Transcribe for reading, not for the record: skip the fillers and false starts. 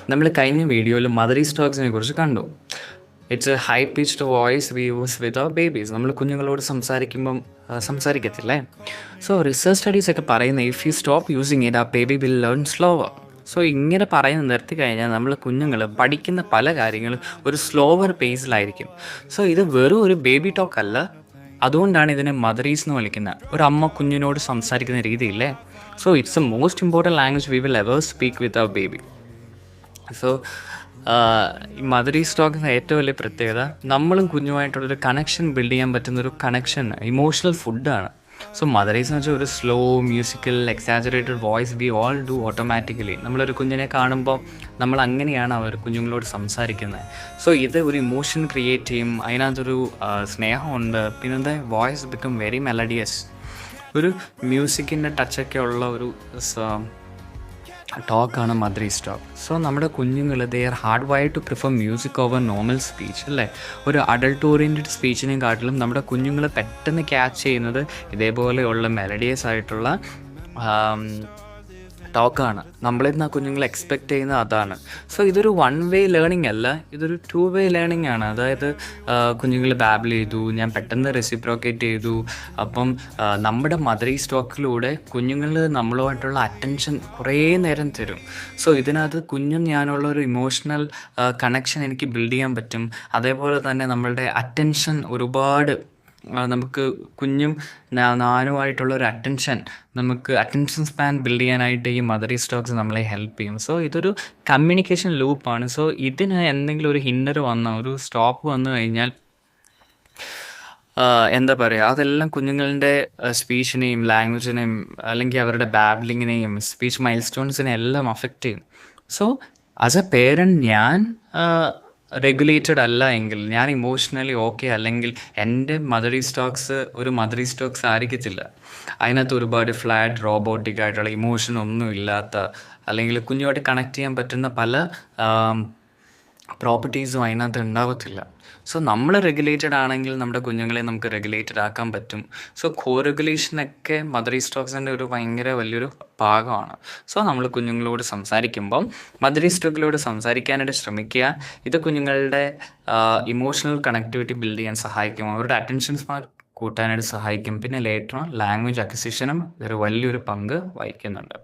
നമ്മൾ കഴിഞ്ഞ വീഡിയോയിൽ മദറി സ്റ്റോക്സിനെ കുറിച്ച് കണ്ടു. It's a high pitched voice we use with our babies. നമ്മൾ കുഞ്ഞുങ്ങളോട് സംസാരിക്കുമ്പം സംസാരിക്കത്തില്ലേ? സോ റിസർച്ച് സ്റ്റഡീസൊക്കെ പറയുന്നത് if you stop using it ആ baby will learn slower. So ഇങ്ങനെ പറയുന്നത് നിർത്തി കഴിഞ്ഞാൽ നമ്മൾ കുഞ്ഞുങ്ങൾ പഠിക്കുന്ന പല കാര്യങ്ങളും ഒരു സ്ലോവർ പേസിലായിരിക്കും. സോ ഇത് വെറും ഒരു ബേബി ടോക്ക് അല്ല. അതുകൊണ്ടാണ് ഇതിനെ മദറീസ് എന്ന് വിളിക്കുന്നത്. ഒരു അമ്മ കുഞ്ഞിനോട് സംസാരിക്കുന്ന രീതിയില്ലേ? So it's a most important language we will ever speak with our baby. So ഈ മദറി സ്റ്റോക്കിൻ്റെ ഏറ്റവും വലിയ പ്രത്യേകത നമ്മളും കുഞ്ഞുമായിട്ടുള്ളൊരു കണക്ഷൻ ബിൽഡ് ചെയ്യാൻ പറ്റുന്നൊരു കണക്ഷൻ, ഇമോഷണൽ ഫുഡാണ്. സോ മദറീസ് എന്ന് വെച്ചാൽ ഒരു slow musical exaggerated voice we all do automatically. നമ്മളൊരു കുഞ്ഞിനെ കാണുമ്പോൾ നമ്മൾ അങ്ങനെയാണ് അവർ കുഞ്ഞുങ്ങളോട് സംസാരിക്കുന്നത്. സോ ഇത് ഒരു ഇമോഷൻ ക്രിയേറ്റ് ചെയ്യും, അതിനകത്തൊരു സ്നേഹമുണ്ട്. പിന്നെ വോയിസ് ബിക്കം വെരി മെലഡിയസ്. ഒരു മ്യൂസിക്കിൻ്റെ ടച്ചൊക്കെ ഉള്ള ഒരു ടോക്കാണ് മദറി സ്റ്റോക്ക്. സോ നമ്മുടെ കുഞ്ഞുങ്ങൾ they are hard wired to prefer music over normal speech അല്ലേ? ഒരു അഡൾട്ട് ഓറിയൻറ്റഡ് സ്പീച്ചിനെക്കാട്ടിലും നമ്മുടെ കുഞ്ഞുങ്ങൾ പെട്ടെന്ന് ക്യാച്ച് ചെയ്യുന്നത് ഇതേപോലെയുള്ള മെലഡിയസ് ആയിട്ടുള്ള ടോക്കാണ്. നമ്മളിൽ നിന്ന് ആ കുഞ്ഞുങ്ങൾ എക്സ്പെക്റ്റ് ചെയ്യുന്നത് അതാണ്. സോ ഇതൊരു വൺ വേ ലേണിംഗ് അല്ല, ഇതൊരു ടു വേ ലേണിംഗ് ആണ്. അതായത് കുഞ്ഞുങ്ങൾ ബാബിൾ ചെയ്തു, ഞാൻ പെട്ടെന്ന് റെസിപ്രോക്കേറ്റ് ചെയ്തു. അപ്പം നമ്മുടെ മദറി സ്റ്റോക്കിലൂടെ കുഞ്ഞുങ്ങൾ നമ്മളുമായിട്ടുള്ള അറ്റൻഷൻ കുറേ നേരം തരും. സോ ഇതിനകത്ത് കുഞ്ഞും ഞാനുള്ള ഒരു ഇമോഷണൽ കണക്ഷൻ എനിക്ക് ബിൽഡ് ചെയ്യാൻ പറ്റും. അതേപോലെ തന്നെ നമ്മളുടെ അറ്റൻഷൻ ഒരുപാട് നമുക്ക് കുഞ്ഞും നാനുമായിട്ടുള്ളൊരു അറ്റൻഷൻ സ്പാൻ ബിൽഡ് ചെയ്യാനായിട്ട് ഈ മദറി സ്റ്റോക്സ് നമ്മളെ ഹെൽപ്പ് ചെയ്യും. സോ ഇതൊരു കമ്മ്യൂണിക്കേഷൻ ലൂപ്പാണ്. സോ ഇതിന് എന്തെങ്കിലും ഒരു ഹിൻഡർ ഒരു സ്റ്റോപ്പ് വന്നു കഴിഞ്ഞാൽ എന്താ പറയുക, അതെല്ലാം കുഞ്ഞുങ്ങളുടെ സ്പീച്ചിനെയും ലാംഗ്വേജിനെയും അല്ലെങ്കിൽ അവരുടെ ബാബ്ലിങ്ങിനെയും സ്പീച്ച് മൈൽ സ്റ്റോൺസിനെ എല്ലാം അഫക്റ്റ് ചെയ്യും. സോ ആസ് എ പേരൻറ്റ് ഞാൻ റെഗുലേറ്റഡ് അല്ല എങ്കിൽ, ഞാൻ ഇമോഷണലി ഓക്കെ അല്ലെങ്കിൽ എൻ്റെ മദറി സ്റ്റോക്സ് ഒരു മദറി സ്റ്റോക്സ് ആയിരിക്കത്തില്ല. അതിനകത്ത് ഒരുപാട് ഫ്ലാറ്റ് റോബോട്ടിക് ആയിട്ടുള്ള ഇമോഷൻ ഒന്നും ഇല്ലാത്ത, അല്ലെങ്കിൽ കുഞ്ഞുമായിട്ട് കണക്ട് ചെയ്യാൻ പറ്റുന്ന പല പ്രോപ്പർട്ടീസും അതിനകത്ത് ഉണ്ടാകത്തില്ല. സോ നമ്മൾ റെഗുലേറ്റഡ് ആണെങ്കിൽ നമ്മുടെ കുഞ്ഞുങ്ങളെ നമുക്ക് റെഗുലേറ്റഡ് ആക്കാൻ പറ്റും. സോ കോ റെഗുലേഷനൊക്കെ മദറി സ്റ്റോക്സിൻ്റെ ഒരു ഭയങ്കര വലിയൊരു ഭാഗമാണ്. സോ നമ്മൾ കുഞ്ഞുങ്ങളോട് സംസാരിക്കുമ്പം മദറി സ്റ്റോക്കിലോട് സംസാരിക്കാനായിട്ട് ശ്രമിക്കുക. ഇത് കുഞ്ഞുങ്ങളുടെ ഇമോഷണൽ കണക്ടിവിറ്റി ബിൽഡ് ചെയ്യാൻ സഹായിക്കും, അവരുടെ അറ്റൻഷൻ സ്പാൻ കൂട്ടാനായിട്ട് സഹായിക്കും. പിന്നെ ലേറ്റർ ഓൺ ലാംഗ്വേജ് അക്വിസിഷനും ഒരു വലിയൊരു പങ്ക് വഹിക്കുന്നുണ്ട്.